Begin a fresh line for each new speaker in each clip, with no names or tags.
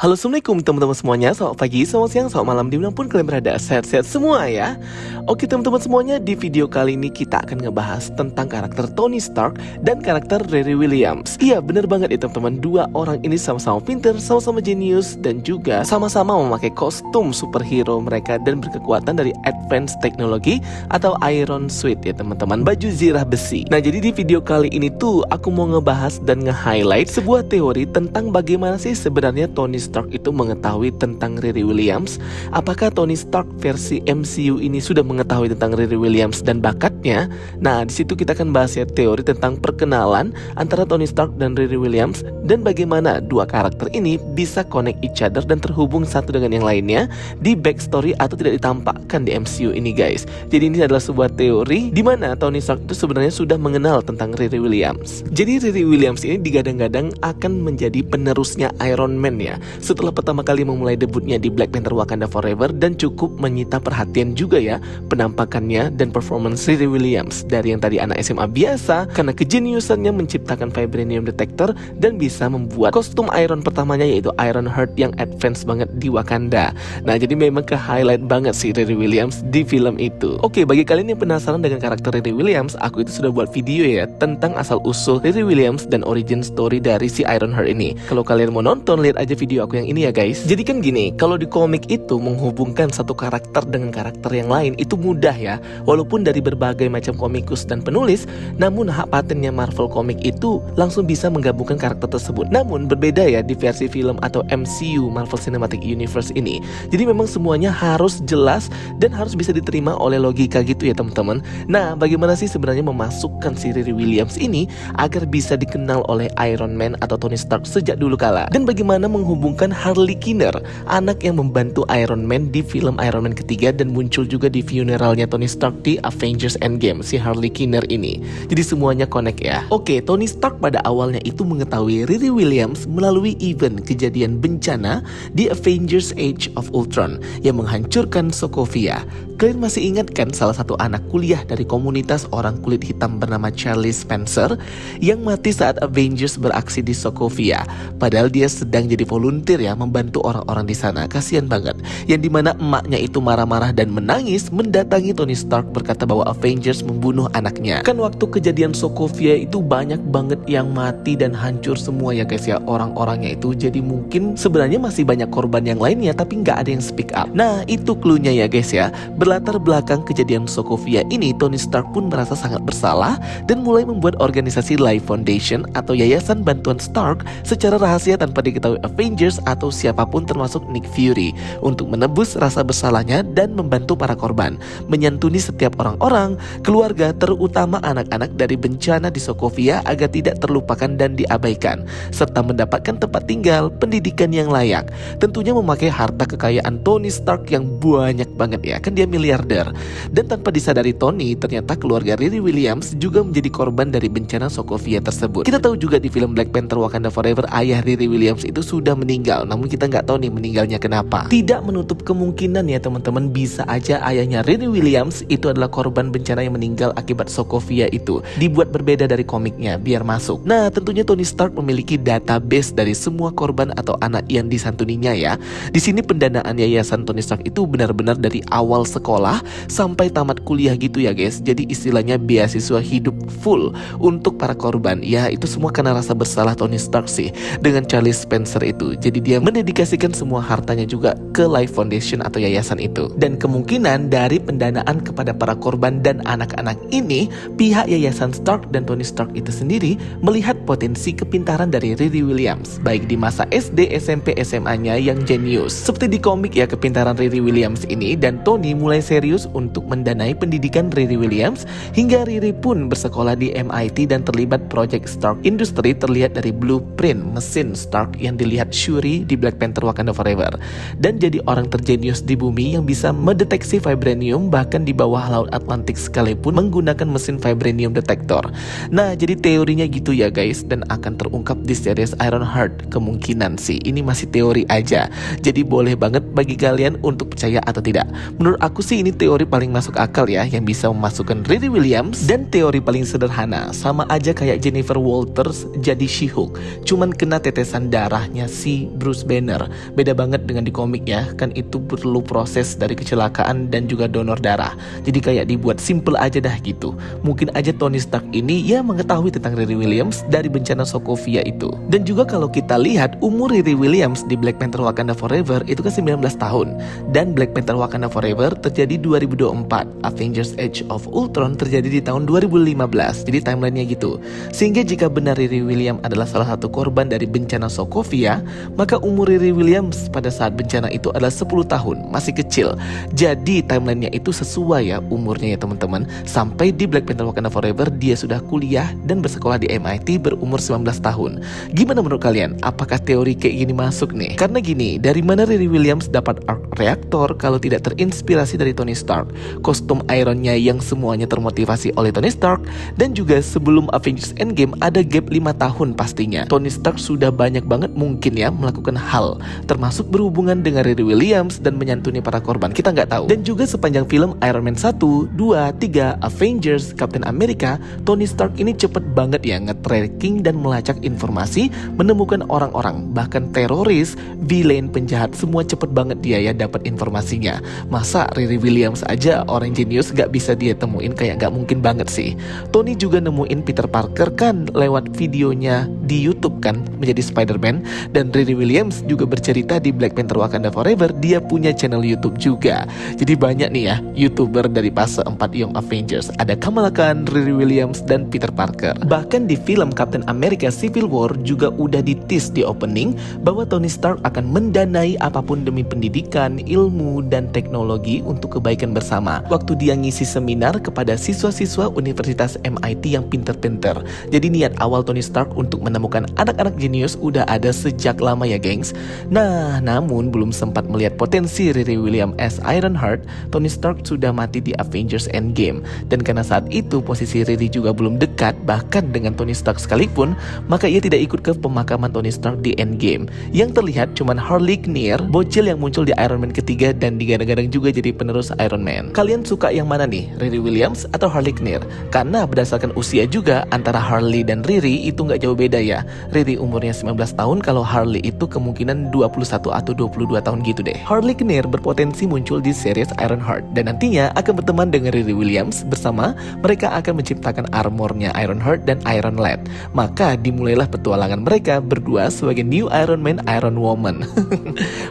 Halo, assalamualaikum teman-teman semuanya. Selamat pagi, selamat siang, selamat malam, dimanapun kalian berada. Sehat-sehat semua ya. Oke teman-teman semuanya, di video kali ini kita akan ngebahas tentang karakter Tony Stark dan karakter Riri Williams. Iya bener banget ya teman-teman, dua orang ini sama-sama pinter, sama-sama jenius, dan juga sama-sama memakai kostum superhero mereka dan berkekuatan dari advanced teknologi atau Iron Suit ya teman-teman, baju zirah besi. Nah jadi di video kali ini tuh aku mau ngebahas dan nge-highlight sebuah teori tentang bagaimana sih sebenarnya Tony Stark itu mengetahui tentang Riri Williams. Apakah Tony Stark versi MCU ini sudah mengetahui tentang Riri Williams dan bakatnya? Nah, di situ kita akan bahas ya teori tentang perkenalan antara Tony Stark dan Riri Williams dan bagaimana dua karakter ini bisa connect each other dan terhubung satu dengan yang lainnya di backstory atau tidak ditampakkan di MCU ini guys. Jadi ini adalah sebuah teori di mana Tony Stark itu sebenarnya sudah mengenal tentang Riri Williams. Jadi Riri Williams ini digadang-gadang akan menjadi penerusnya Iron Man ya, setelah pertama kali memulai debutnya di Black Panther Wakanda Forever dan cukup menyita perhatian juga ya penampakannya dan performance Riri Williams dari yang tadi anak SMA biasa karena kejeniusannya menciptakan vibranium detector dan bisa membuat kostum Iron pertamanya yaitu Iron Heart yang advance banget di Wakanda. Nah jadi memang ke highlight banget sih Riri Williams di film itu. Oke, bagi kalian yang penasaran dengan karakter Riri Williams, aku itu sudah buat video ya tentang asal usul Riri Williams dan origin story dari si Iron Heart ini. Kalau kalian mau nonton, lihat aja video aku yang ini ya guys. Jadi kan gini, kalau di komik itu menghubungkan satu karakter dengan karakter yang lain itu mudah ya. Walaupun dari berbagai macam komikus dan penulis, namun hak patennya Marvel Comic itu langsung bisa menggabungkan karakter tersebut. Namun berbeda ya di versi film atau MCU Marvel Cinematic Universe ini. Jadi memang semuanya harus jelas dan harus bisa diterima oleh logika gitu ya teman-teman. Nah, bagaimana sih sebenarnya memasukkan si Riri Williams ini agar bisa dikenal oleh Iron Man atau Tony Stark sejak dulu kala? Dan bagaimana menghubungkan Harley Quinner, anak yang membantu Iron Man di film Iron Man ketiga dan muncul juga di funeralnya Tony Stark di Avengers Endgame, si Harley Quinner ini. Jadi semuanya connect ya. Oke, Tony Stark pada awalnya itu mengetahui Riri Williams melalui event kejadian bencana di Avengers Age of Ultron yang menghancurkan Sokovia. Kalian masih ingat kan salah satu anak kuliah dari komunitas orang kulit hitam bernama Charlie Spencer yang mati saat Avengers beraksi di Sokovia. Padahal dia sedang jadi volunteer ya membantu orang-orang di sana. Kasian banget. Yang dimana emaknya itu marah-marah dan menangis mendatangi Tony Stark berkata bahwa Avengers membunuh anaknya. Kan waktu kejadian Sokovia itu banyak banget yang mati dan hancur semua ya guys ya orang-orangnya itu. Jadi mungkin sebenarnya masih banyak korban yang lainnya tapi nggak ada yang speak up. Nah itu cluenya ya guys ya. Berlatar belakang kejadian Sokovia ini, Tony Stark pun merasa sangat bersalah dan mulai membuat organisasi Life Foundation atau Yayasan Bantuan Stark secara rahasia tanpa diketahui Avengers atau siapapun termasuk Nick Fury untuk menebus rasa bersalahnya dan membantu para korban, menyantuni setiap orang-orang, keluarga terutama anak-anak dari bencana di Sokovia agar tidak terlupakan dan diabaikan, serta mendapatkan tempat tinggal, pendidikan yang layak. Tentunya memakai harta kekayaan Tony Stark yang banyak banget ya, kan dia miliarder. Dan tanpa disadari Tony, ternyata keluarga Riri Williams juga menjadi korban dari bencana Sokovia tersebut. Kita tahu juga di film Black Panther Wakanda Forever ayah Riri Williams itu sudah meninggal, namun kita nggak tahu nih meninggalnya kenapa. Tidak menutup kemungkinan ya teman-teman, bisa aja ayahnya Riri Williams itu adalah korban bencana yang meninggal akibat Sokovia itu. Dibuat berbeda dari komiknya biar masuk. Nah tentunya Tony Stark memiliki database dari semua korban atau anak yang disantuninya ya. Di sini pendanaan yayasan Tony Stark itu benar-benar dari awal sekolah sampai tamat kuliah gitu ya guys. Jadi istilahnya beasiswa hidup full untuk para korban. Ya itu semua karena rasa bersalah Tony Stark sih dengan Charlie Spencer itu. Jadi dia mendedikasikan semua hartanya juga ke Life Foundation atau yayasan itu. Dan kemungkinan dari pendanaan kepada para korban dan anak-anak ini, pihak yayasan Stark dan Tony Stark itu sendiri melihat potensi kepintaran dari Riri Williams baik di masa SD, SMP, SMA-nya yang jenius. Seperti di komik ya, kepintaran Riri Williams ini dan Tony mulai serius untuk mendanai pendidikan Riri Williams hingga Riri pun bersekolah di MIT dan terlibat proyek Stark Industry terlihat dari blueprint mesin Stark yang dilihat Shuri di Black Panther Wakanda Forever, dan jadi orang terjenius di bumi yang bisa mendeteksi vibranium bahkan di bawah laut Atlantik sekalipun menggunakan mesin vibranium detector. Nah jadi teorinya gitu ya guys, dan akan terungkap di series Iron Heart. Kemungkinan sih ini masih teori aja, jadi boleh banget bagi kalian untuk percaya atau tidak. Menurut aku sih ini teori paling masuk akal ya, yang bisa memasukkan Riri Williams, dan teori paling sederhana sama aja kayak Jennifer Walters jadi She-Hulk, cuman kena tetesan darahnya si Bruce Banner. Beda banget dengan di komik ya, kan itu perlu proses dari kecelakaan dan juga donor darah. Jadi kayak dibuat simple aja dah gitu. Mungkin aja Tony Stark ini ya mengetahui tentang Riri Williams dari bencana Sokovia itu. Dan juga kalau kita lihat umur Riri Williams di Black Panther Wakanda Forever itu kan 19 tahun. Dan Black Panther Wakanda Forever terjadi 2024. Avengers Age of Ultron terjadi di tahun 2015. Jadi timelinenya gitu. Sehingga jika benar Riri Williams adalah salah satu korban dari bencana Sokovia, maka umur Riri Williams pada saat bencana itu adalah 10 tahun, masih kecil. Jadi timelinenya itu sesuai ya umurnya ya teman-teman. Sampai di Black Panther Wakanda Forever dia sudah kuliah dan bersekolah di MIT berumur 19 tahun. Gimana menurut kalian? Apakah teori kayak gini masuk nih? Karena gini, dari mana Riri Williams dapat arc reaktor kalau tidak terinspirasi dari Tony Stark? Kostum Iron-nya yang semuanya termotivasi oleh Tony Stark, dan juga sebelum Avengers Endgame ada gap 5 tahun pastinya. Tony Stark sudah banyak banget mungkin ya melakukan hal, termasuk berhubungan dengan Riri Williams dan menyantuni para korban. Kita nggak tahu. Dan juga sepanjang film Iron Man 1, 2, 3, Avengers, Captain America, Tony Stark ini cepet banget ya nge-tracking dan melacak informasi, menemukan orang-orang, bahkan teroris, villain, penjahat, semua cepet banget dia ya dapat informasinya. Masa Riri Williams aja orang jenius gak bisa dia temuin, kayak gak mungkin banget sih. Tony juga nemuin Peter Parker kan lewat videonya di YouTube kan menjadi Spider-Man, dan Riri Williams juga bercerita di Black Panther Wakanda Forever dia punya channel YouTube juga. Jadi banyak nih ya YouTuber dari fase 4 Young Avengers. Ada Kamala Khan, Riri Williams, dan Peter Parker. Bahkan di film Captain America Civil War juga udah di-tease di opening bahwa Tony Stark akan mendanai apapun demi pendidikan, ilmu, dan teknologi untuk kebaikan bersama. Waktu dia ngisi seminar kepada siswa-siswa Universitas MIT yang pinter-pinter. Jadi niat awal Tony Stark untuk menemukan anak-anak jenius udah ada sejak lama ya gengs. Nah, namun belum sempat melihat potensi Riri Williams as Ironheart, Tony Stark sudah mati di Avengers Endgame. Dan karena saat itu posisi Riri juga belum dekat bahkan dengan Tony Stark sekalipun, maka ia tidak ikut ke pemakaman Tony Stark di Endgame. Yang terlihat cuman Harley Kinnear, bocil yang muncul di Iron Man ketiga dan digadang-gadang juga jadi penerus Iron Man. Kalian suka yang mana nih? Riri Williams atau Harley Kinnear? Karena berdasarkan usia juga antara Harley dan Riri itu nggak jauh beda ya. Riri umurnya 19 tahun, kalau Harley itu kemungkinan 21 atau 22 tahun gitu deh. Harley Kinnear berpotensi muncul di series Ironheart dan nantinya akan berteman dengan Riri Williams. Bersama mereka akan menciptakan armornya Ironheart dan Iron Lad. Maka dimulailah petualangan mereka berdua sebagai New Iron Man, Iron Woman.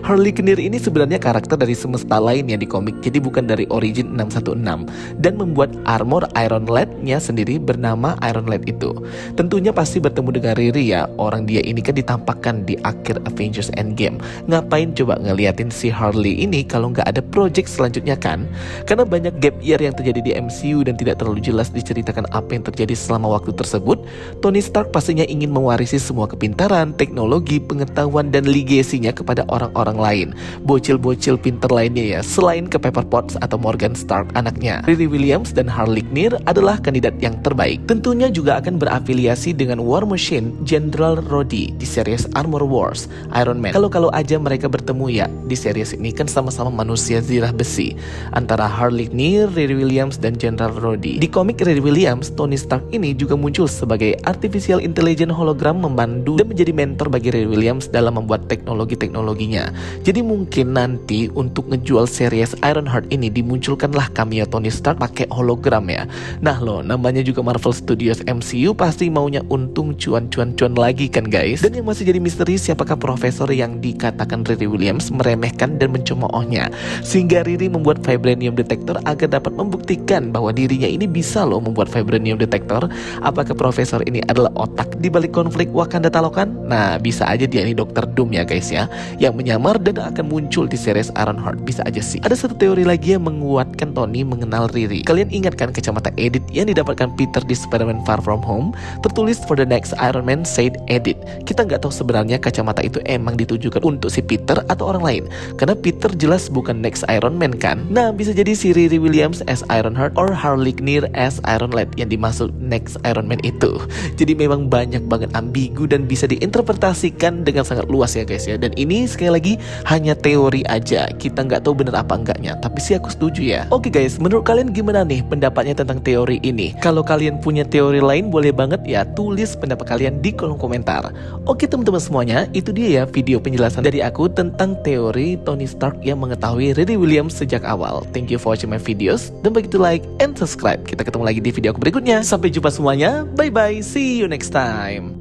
Harley Kinnear ini sebenarnya karakter dari semesta lain ya di komik, jadi bukan dari Origin 616, dan membuat armor Iron Lad-nya sendiri bernama Iron Lad itu. Tentunya pasti bertemu dengan Riri ya, orang dia ini kan ditampakkan di akhir Avengers Endgame. Ngapain coba ngeliatin si Harley ini kalau nggak ada project selanjutnya kan? Karena banyak gap year yang terjadi di MCU dan tidak terlalu jelas diceritakan apa yang terjadi selama waktu tersebut. Tony Stark pastinya ingin mewarisi semua kepintaran, teknologi, pengetahuan, dan legasinya kepada orang-orang lain, bocil-bocil pinter lainnya ya, selain ke Pepper Potts atau Morgan Stark anaknya. Riri Williams dan Harley Kinnear adalah kandidat yang terbaik. Tentunya juga akan berafiliasi dengan War Machine General Rhodey di series Armor Wars Iron Man. Kalau aja mereka bertemu ya di series ini kan sama-sama manusia zirah besi antara Harley Kinnear, Riri Williams, dan General Rhodey. Di komik Riri Williams, Tony Stark ini juga muncul sebagai artificial intelligence hologram membantu dan menjadi mentor bagi Riri Williams dalam membuat teknologi-teknologinya. Jadi mungkin nanti untuk ngejual series Ironheart ini dimunculkanlah cameo Tony Stark pakai hologram ya. Nah loh, namanya juga Marvel Studios MCU, pasti maunya untung cuan-cuan lagi kan guys. Dan yang masih jadi misteri siapakah profesor yang dikatakan Riri Williams meremehkan dan mencemoohnya, sehingga Riri membuat vibranium detector agar dapat membuktikan bahwa dirinya ini bisa loh membuat vibranium detector. Apakah profesor ini adalah otak di balik konflik Wakanda Talokan? Nah, bisa aja dia ini Dr. Doom ya guys ya, yang menyamar dan akan muncul di series Ironheart. Bisa aja sih. Ada satu teori lagi yang menguatkan Tony mengenal Riri. Kalian ingat kan kacamata edit yang didapatkan Peter di Spider-Man Far From Home? Tertulis for the next Iron Man said edit. Kita nggak tahu sebenarnya kacamata itu emang ditujukan untuk si Peter atau orang lain, karena Peter jelas bukan next Iron Man kan. Nah, bisa jadi si Riri Williams as Ironheart or Harley Kinnear as Iron Lad yang dimaksud next Iron Man itu. Jadi memang banyak banget ambigu dan bisa diinterpretasikan dengan sangat luas ya guys ya. Dan ini sekali lagi hanya teori aja, kita nggak tahu bener apa enggaknya, tapi sih aku setuju ya. Oke guys, menurut kalian gimana nih pendapatnya tentang teori ini? Kalau kalian punya teori lain boleh banget ya tulis pendapat kalian di kolom komentar. Oke teman-teman semuanya, itu itu dia ya video penjelasan dari aku tentang teori Tony Stark yang mengetahui Riri Williams sejak awal. Thank you for watching my videos. Don't forget to like and subscribe. Kita ketemu lagi di video aku berikutnya. Sampai jumpa semuanya. Bye bye. See you next time.